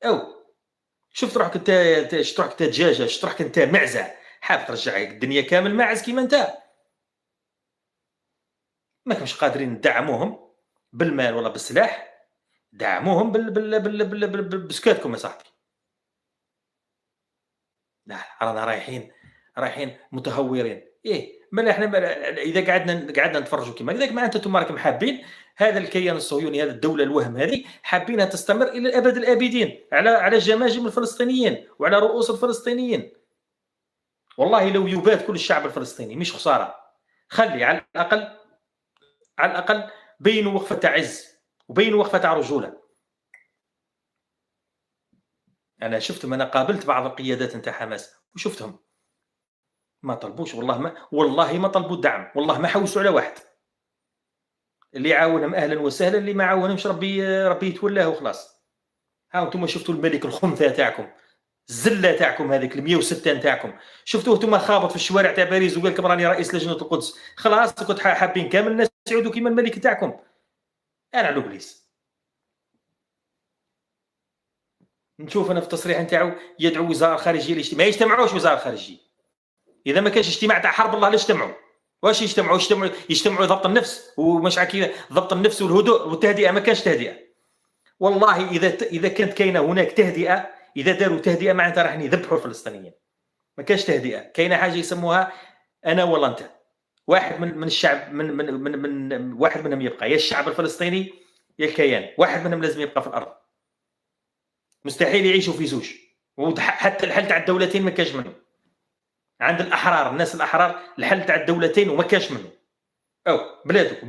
او شفت روحك انت، شفت روحك انت دجاجه، شفت روحك انت معزه، حاب ترجع الدنيا كامل ماعز كيما انت. ما كنتش قادرين ندعموهم بالمال ولا بالسلاح، دعموهم بسكاتكم يا صاحبي. لا رانا رايحين متهورين. مالا حنا اذا قعدنا نتفرجوا كيما هكذاك، معناتها انتم راكم حابين هذا الكيان الصهيوني، هذه الدوله الوهم هذه حابينها تستمر الى ابد الابدين على جماجم الفلسطينيين وعلى رؤوس الفلسطينيين. والله لو يبات كل الشعب الفلسطيني مش خساره، خلي على الاقل بينوا وقفه تاع عز وبينوا وقفه تاع رجوله. انا شفتهم، انا قابلت بعض القيادات نتاع حماس وشفتهم ما طلبوش، والله ما طلبوا الدعم، والله ما حوسوا على واحد. اللي يعاونهم اهلا وسهلا، اللي ما عاونهمش ربي يتولاه وخلاص. ها انتم شفتوا الملك الخنثى تاعكم، الزله تاعكم هذيك ال 106 تاعكم، شفتوه انتم خابط في الشوارع تاع باريس وقال لكم راني رئيس لجنه القدس، خلاص كنت حابين كامل الناس يعودوا كيما الملك تاعكم. انا على ابليس نشوف انا في التصريح نتاعو يدعو وزاره الخارجيه للاجتماع، ما يجتمعوش وزاره الخارجيه. اذا ما كانش اجتماع تاع حرب الله لا اجتمعوا. واش يجتمعوا ضبط النفس ومش كذا، ضبط النفس والهدوء والتهدئه، ما كانش تهدئه. والله اذا كانت كاينه هناك تهدئه، اذا داروا تهدئه معناتها راح يذبحوا الفلسطينيين. ما كانش تهدئه، كاينه حاجه يسموها انا ولا انت. واحد من الشعب من واحد منهم يبقى، يا الشعب الفلسطيني يا الكيان، واحد منهم لازم يبقى في الارض. مستحيل يعيشوا في زوج، وحتى الحل تاع الدولتين ما كاش منه. عند الاحرار، الناس الاحرار، الحل تاع الدولتين وما كاش منه. او بلادو